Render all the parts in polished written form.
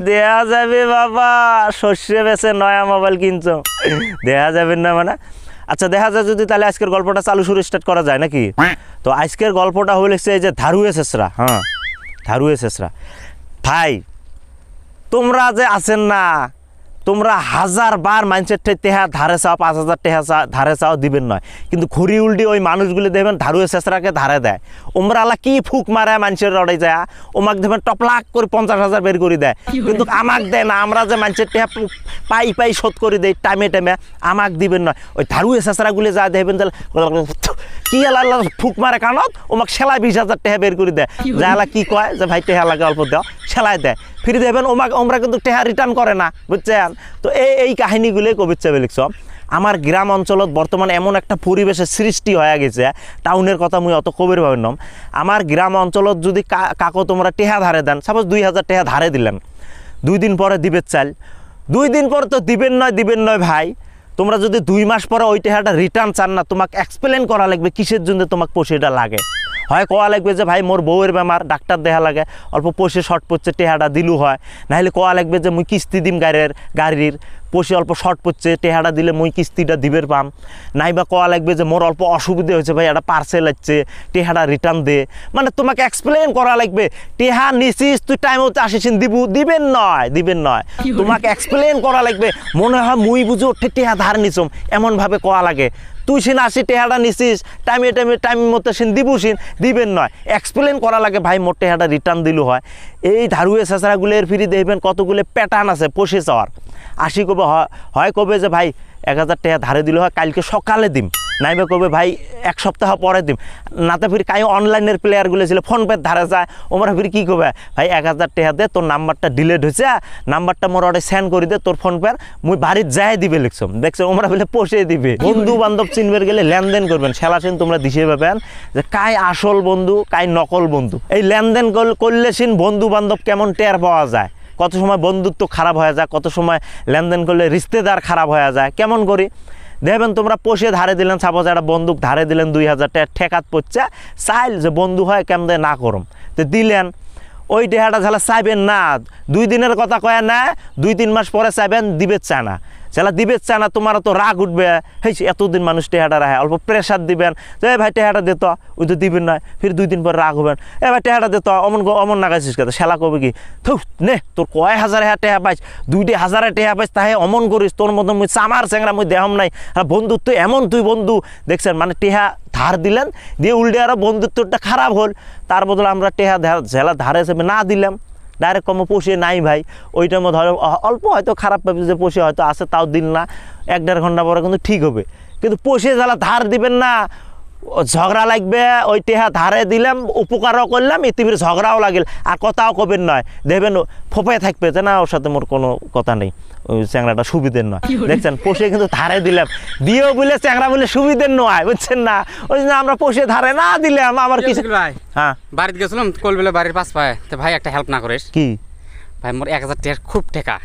দেখা যাবে বাবা, শস্যে বেছে নয়া মোবাইল কিনছো, দেখা যাবে না মানে। আচ্ছা দেখা যায় যদি, তাহলে আজকের গল্পটা চালু শুরু স্টার্ট করা যায় নাকি? তো আজকের গল্পটা হলো এই যে ধারুয়ে শেষরা। হ্যাঁ, ধারুয়ে শেষরা ভাই, তোমরা যে আছেন না, তোমরা 1000 বার মানুষের টেহা ধারে চাও, 5000 টেহা ধারে চাও, দিবেন নয়, কিন্তু ঘুরি উল্টি ওই মানুষগুলি দেখবেন ধারুয়ে শেষরাকে ধারে দেয়। ওমরা আল্লাহ কি ফুক মারে মানুষের রড়াই যায়, ওমাক দেখবেন টপলাক করে 50,000 বের করে দেয়, কিন্তু আমাক দেয় না। আমরা যে মানুষের টেহা পাই শোধ করে দেয় টাইমে টাইমে, আমাক দিবেন নয়। ওই ধারুয়ে শেষরাগুলি যা দেখবেন কি আল্লাহ ফুক মারে কানত, ওমাক সেলাই 20,000 টেহা বের করে দেয়। যা আল্লাহ কি কয় যে ভাই টেহা লাগে অল্প দাও, সেলাই দেয়, ফিরে দেবেন ওমরা কিন্তু টেহা রিটার্ন করে না, বুঝছেন? তো এই কাহিনীগুলোই কবির চাবে লিখছ। আমার গ্রাম অঞ্চলত বর্তমানে এমন একটা পরিবেশের সৃষ্টি হয়ে গেছে, টাউনের কথা মুই অত কবির ভাবেন নম। আমার গ্রাম অঞ্চলত যদি কাকো তোমরা টেহা ধারে দেন, সাপোজ 2000 টেহা ধারে দিলেন, 2 দিন পরে দিবে চাল, 2 দিন পরে তো দিবেন নয় ভাই। তোমরা যদি 2 মাস পরে ওই টেহাটা রিটার্ন চান না, তোমাকে এক্সপ্লেন করা লাগবে কিসের জন্য তোমাকে পয়সাটা লাগে। হয় কোয়া লাগবে যে ভাই মোর বউয়ের বেমার, ডাক্তার দেখা লাগে, অল্প পয়সা শর্ট পড়ছে, টেহাটা দিলু হয়। নাহলে কোয়া লাগবে যে মুই কিস্তি দিম গাড়ির পয়সা অল্প শর্ট পড়ছে, টেহাটা দিলে মুই কিস্তিটা দিবের পাম। নাইবা কোয়া লাগবে যে মোর অল্প অসুবিধা হয়েছে ভাই, একটা পার্সেল আসছে, টেহাটা রিটার্ন দে। মানে তোমাকে এক্সপ্লেন করা লাগবে, টেহা নিছিস তুই টাইম হচ্ছে আসিস, দিবেন নয়, তোমাকে এক্সপ্লেন করা লাগবে। মনে হয় মুই বুঝো টেহা ধার নিছম, এমনভাবে কোয়া লাগে। তুই সিন আসি টেহাটা নিছিস, টাইম মতো সিন দিবেন নয়, এক্সপ্লেন করা লাগে ভাই মোর টেহাটা রিটার্ন দিলু হয়। এই ধারুয়ে শেষরাগুলোর ফিরি দেখবেন কতগুলো প্যাটার্ন আছে পয়সা চাওয়ার। আসি কবে হয় কবে যে ভাই 1000 টাকা ধারে দিল হয়, কালকে সকালে দিম, নাইবা কবে ভাই 1 সপ্তাহ পরে দিম। নাতে ফির কাই অনলাইনের প্লেয়ারগুলো ছিল ফোন পের ধারে যায়, ওমরা ফির কী করবে ভাই 1000 টাকা দে, তোর নাম্বারটা ডিলেট হয়েছে, নাম্বারটা মোর ওটা সেন্ড করে দে তোর ফোন পের, মুই বাড়ির যাই দিবে লিখছম। দেখছো ওমরা বলে পোষে দিবে। বন্ধু বান্ধব চিনবের গেলে লেনদেন করবেন, সেলাসিন তোমরা দিশে পাবেন যে কাই আসল বন্ধু কাই নকল বন্ধু। এই লেনদেন করলে সিন বন্ধু বান্ধব কেমন টের পাওয়া যায়। কত সময় বন্ধুত্ব খারাপ হয়ে যায়, কত সময় লেনদেন করলে রিশতেদার খারাপ হয়ে যায়। কেমন করি দেখবেন, তোমরা পোষে ধারে দিলেন, সাপোজ একটা বন্দুক ধারে দিলেন 2000 টাকা, ঠেকাত পড়ছে, চাইল যে বন্ধু হয় কেমন না করম, তো দিলেন। ওই টেহাটা ঝালা চাইবেন না, 2 দিনের কথা কয়া না, 2-3 মাস পরে চাইবেন, দিবে চায় না, সেলা দিবে চায় না, তোমার তো রাগ উঠবে, হেই এতদিন মানুষ টেহাটা রাখে, অল্প প্রেশার দিবেন যে ভাই টেহাটা দিত, ওই তো দিবেন নয়, ফির 2 দিন পর রাগ হবেন, ভাই টেহাটা দিত, অমন নাগাইছিস কথা, সেলা কবে কি থু নে তোর কয় হাজার টেহা পাইস, 2,000 টেহা পাইস, তাহে অমন করিস, তোর মতন মুই চামার চ্যাংরা মুই দেহম নাই, আর বন্ধুত্ব এমন তুই বন্ধু দেখছেন। মানে টেহা ধার দিলেন, দিয়ে উল্টে আরও বন্ধুত্বটা খারাপ হল, তার বদলে আমরা টেহা ঝেলা ধারে হিসেবে না দিলাম, ডাইরেক্ট কম পোষে নাই ভাই, ওইটার মধ্যে অল্প হয়তো খারাপ পাবি যে পোষে হয়তো আছে, তাও দিন না, 1-1.5 ঘন্টা পরে কিন্তু ঠিক হবে। কিন্তু পোষে জ্বালা ধার দিবেন না, ঝগড়া লাগবে। ওই টেহা ধারে দিলাম, উপকারও করলাম, ইতিবির ঝগড়াও লাগিল, আর কথাও কবেন নয়, দেখবেন ফোপে থাকবে যে না ওর সাথে মোর কোনো কথা নেই, ওই চ্যাংরাটা সুবিধের নয়। দেখছেন পোষে কিন্তু ধারে দিলাম, দিয়েও বলে চ্যাংরা বলে সুবিধের নয়, বুঝছেন না? ওই জন্য আমরা পোষে ধারে না দিলাম। আমার কিছু ভাই, হ্যাঁ বাড়িতে গেছিলাম কলবেলা, বাড়ির পাশ পায়, তো ভাই একটা হেল্প না করিস কি? ভাই মোর 1000 টাকা খুব টেকা,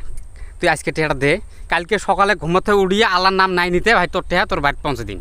তুই আজকে টেকাটা দে, কালকে সকালে ঘুমাতে উড়িয়ে আল্লাহর নাম নাই নিতে ভাই, তোর টেকা তোর বাড়িতে পৌঁছে দিন।